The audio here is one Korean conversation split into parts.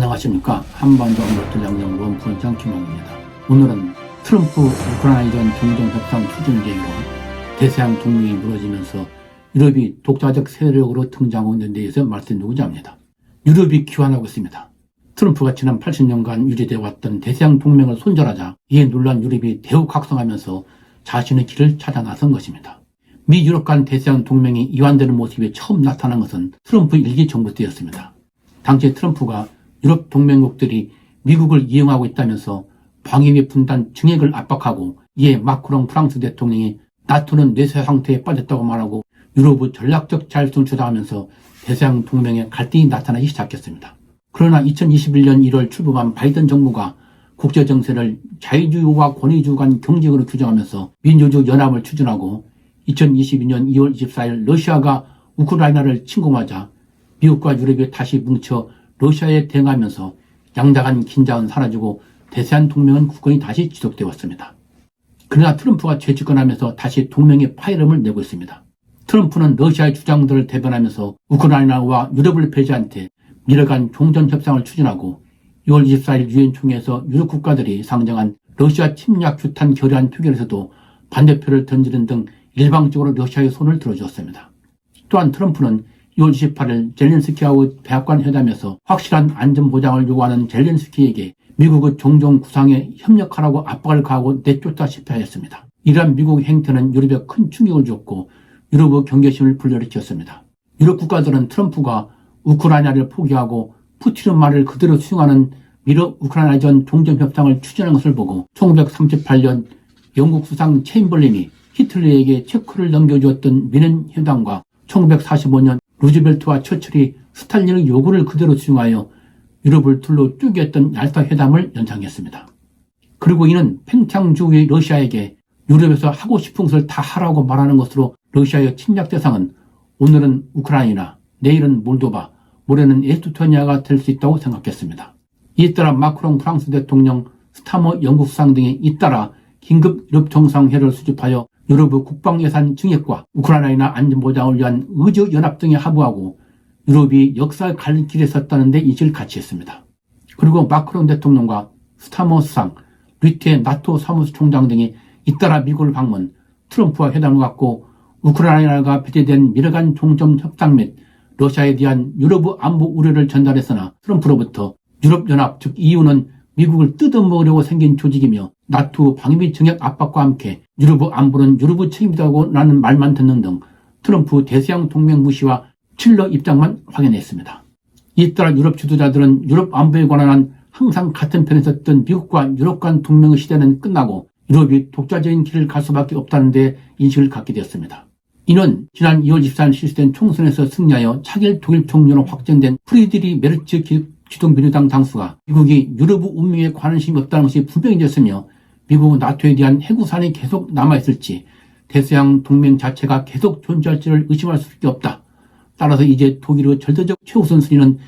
안녕하십니까. 한반도 언론들 양념 원푸원장 김홍입니다. 오늘은 트럼프 우크라이나전 정전협상 추진 계획으로 대서양 동맹이 무너지면서 유럽이 독자적 세력으로 등장하고 있는 데 대해서 말씀드리고자 합니다. 유럽이 기환하고 있습니다. 트럼프가 지난 80년간 유지되어 왔던 대서양 동맹을 손절하자 이에 놀란 유럽이 대우 각성하면서 자신의 길을 찾아 나선 것입니다. 미 유럽 간 대서양 동맹이 이완되는 모습이 처음 나타난 것은 트럼프 일기 정부 때였습니다. 당시 트럼프가 유럽 동맹국들이 미국을 이용하고 있다면서 방위비 분담 증액을 압박하고 이에 마크롱 프랑스 대통령이 나토는 뇌세 상태에 빠졌다고 말하고 유럽의 전략적 자율성을 주장하면서 대서양 동맹에 갈등이 나타나기 시작했습니다. 그러나 2021년 1월 출범한 바이든 정부가 국제정세를 자유주의와 권위주의 간 경쟁으로 규정하면서 민주주의 연합을 추진하고 2022년 2월 24일 러시아가 우크라이나를 침공하자 미국과 유럽이 다시 뭉쳐 러시아에 대응하면서 양다간 긴장은 사라지고 대서양 동맹은 굳건히 다시 지속되어 왔습니다. 그러나 트럼프가 재집권하면서 다시 동맹의 파열음을 내고 있습니다. 트럼프는 러시아의 주장들을 대변하면서 우크라이나와 유럽을 배제한 채 미러 간 종전협상을 추진하고 6월 24일 유엔 총회에서 유럽 국가들이 상정한 러시아 침략 규탄 결의안 표결에서도 반대표를 던지는 등 일방적으로 러시아의 손을 들어주었습니다. 또한 트럼프는 6월 28일 젤렌스키와의 백악관 회담에서 확실한 안전보장을 요구하는 젤렌스키에게 미국의 종전 구상에 협력하라고 압박을 가하고 내쫓다시피 하였습니다. 이러한 미국의 행태는 유럽에 큰 충격을 줬고 유럽의 경계심을 불러일으켰습니다. 유럽 국가들은 트럼프가 우크라이나를 포기하고 푸틴의 말을 그대로 수용하는 미러 우크라이나전 종전협상을 추진한 것을 보고 1938년 영국 수상 체인벌린이 히틀러에게 체크를 넘겨주었던 미넨 회담과 1945년 루즈벨트와 처칠이 스탈린의 요구를 그대로 수용하여 유럽을 둘로 쪼개었던 얄타 회담을 연상했습니다. 그리고 이는 팽창주의 러시아에게 유럽에서 하고 싶은 것을 다 하라고 말하는 것으로 러시아의 침략 대상은 오늘은 우크라이나, 내일은 몰도바, 모레는 에스토니아가 될 수 있다고 생각했습니다. 이에 따라 마크롱 프랑스 대통령, 스타머 영국 수상 등이 잇따라 긴급 유럽 정상회를 수집하여 유럽의 국방예산 증액과 우크라이나 안전보장을 위한 의저연합 등에 합의하고 유럽이 역사의 갈림길에 섰다는 데 이익을 같이 했습니다. 그리고 마크롱 대통령과 스타머 수상, 류테 나토 사무총장 등이 잇따라 미국을 방문, 트럼프와 회담을 갖고 우크라이나가 배제된 미러 간 종전 협상 및 러시아에 대한 유럽의 안보 우려를 전달했으나 트럼프로부터 유럽연합 즉 EU는 미국을 뜯어먹으려고 생긴 조직이며 나토 방위비 증액 압박과 함께 유럽의 안보는 유럽의 책임이라고 라는 말만 듣는 등 트럼프 대서양 동맹 무시와 칠러 입장만 확인했습니다. 이에 따라 유럽 지도자들은 유럽 안보에 관한 항상 같은 편에 섰던 미국과 유럽 간 동맹의 시대는 끝나고 유럽이 독자적인 길을 갈 수밖에 없다는 데 인식을 갖게 되었습니다. 이는 지난 2월 24일 실시된 총선에서 승리하여 차기 독일 총리로 확정된 프리드리 메르츠 기독민주당 당수가 미국이 유럽의 운명에 관심이 없다는 것이 분명해졌으며 미국은 나토에 대한 해구산이 계속 남아있을지 대서양 동맹 자체가 계속 존재할지를 의심할 수밖에 없다. 따라서 이제 독일의 절대적 최우선 순위는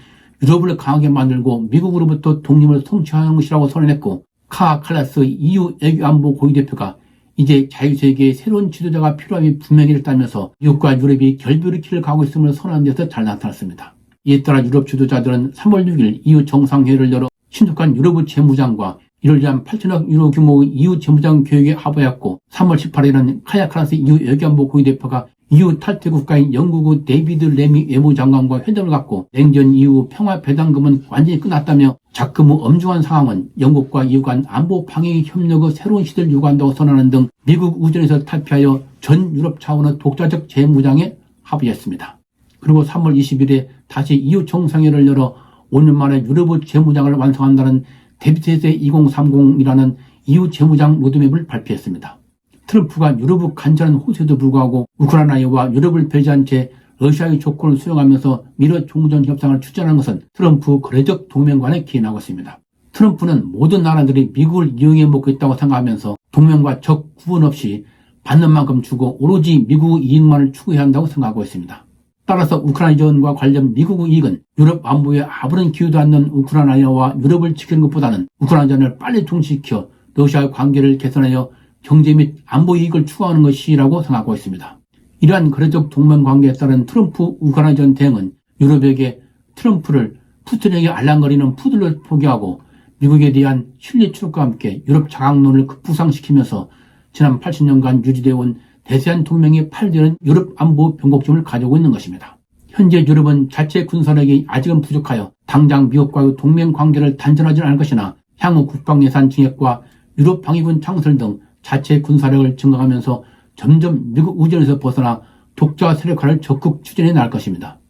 유럽을 강하게 만들고 미국으로부터 독립을 성취하는 것이라고 선언했고 카 칼라스 EU 외교안보 고위대표가 이제 자유세계의 새로운 지도자가 필요함이 분명해졌다면서 미국과 유럽이 결별의 길을 가고 있음을 선언한 데서 잘 나타났습니다. 이에 따라 유럽 지도자들은 3월 6일 EU 정상회의를 열어 신속한 유럽의 재무장과 이를 위한 8천억 유로 규모의 EU 재무장 계획에 합의했고 3월 18일은 카야 칼라스 EU 외교안보 고위대표가 EU 탈퇴 국가인 영국의 데이비드 레미 외무장관과 회담을 갖고 냉전 이후 평화 배당금은 완전히 끝났다며 자금의 엄중한 상황은 영국과 EU 간 안보 방위 협력의 새로운 시대를 요구한다고 선언하는 등 미국 우전에서 탈피하여 전 유럽 차원의 독자적 재무장에 합의했습니다. 그리고 3월 20일에 다시 EU 정상회의를 열어 5년 만에 유럽의 재무장을 완성한다는 데비테세 2030이라는 EU 재무장 로드맵을 발표했습니다. 트럼프가 유럽의 간절한 호소에도 불구하고 우크라이나와 유럽을 배제한 채 러시아의 조건을 수용하면서 미러 종전 협상을 추진하는 것은 트럼프 거래적 동맹관에 기인하고 있습니다. 트럼프는 모든 나라들이 미국을 이용해 먹고 있다고 생각하면서 동맹과 적 구분 없이 받는 만큼 주고 오로지 미국의 이익만을 추구해야 한다고 생각하고 있습니다. 따라서 우크라이나전과 관련 미국의 이익은 유럽 안보에 아무런 기여도 않는 우크라이나와 유럽을 지키는 것보다는 우크라이나전을 빨리 종식시켜 러시아의 관계를 개선하여 경제 및 안보 이익을 추구하는 것이라고 생각하고 있습니다. 이러한 거래적 동맹 관계에 따른 트럼프 우크라이나전 대응은 유럽에게 트럼프를 푸틴에게 알랑거리는 푸들을 포기하고 미국에 대한 신뢰 추락과 함께 유럽 자강론을 급부상시키면서 지난 80년간 유지되어 온 대세한 동맹의 팔되는 유럽 안보 변곡점을 가져오고 있는 것입니다. 현재 유럽은 자체 군사력이 아직은 부족하여 당장 미국과의 동맹 관계를 단절하지는 않을 것이나 향후 국방예산 증액과 유럽 방위군 창설 등 자체 군사력을 증강하면서 점점 미국 의존에서 벗어나 독자 세력화를 적극 추진해 나갈 것입니다.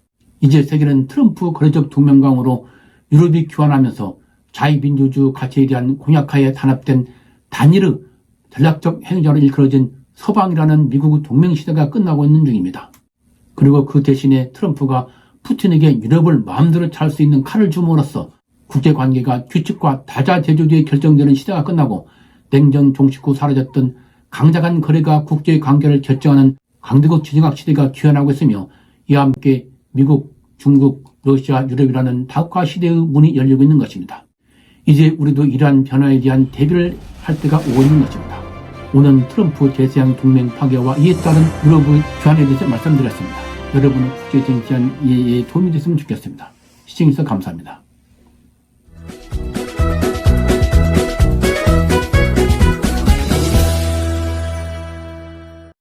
이제 세계는 트럼프 거래적 동맹강으로 유럽이 교환하면서 자유민주주의 가치에 대한 공약하에 단합된 단일의 전략적 행정으로 일컬어진 서방이라는 미국의 동맹시대가 끝나고 있는 중입니다. 그리고 그 대신에 트럼프가 푸틴에게 유럽을 마음대로 찰 수 있는 칼을 줌으로써 국제관계가 규칙과 다자대조에 결정되는 시대가 끝나고 냉전 종식 후 사라졌던 강자간 거래가 국제관계를 결정하는 강대국 지정학 시대가 귀환하고 있으며 이와 함께 미국, 중국, 러시아, 유럽이라는 다국화 시대의 문이 열리고 있는 것입니다. 이제 우리도 이러한 변화에 대한 대비를 할 때가 오고 있는 것입니다. 오늘 트럼프 대서양 동맹 파괴와 이에 따른 유럽의 교환에 대해서 말씀드렸습니다. 여러분의 국제정치한 이해에 도움이 됐으면 좋겠습니다. 시청해주셔서 감사합니다.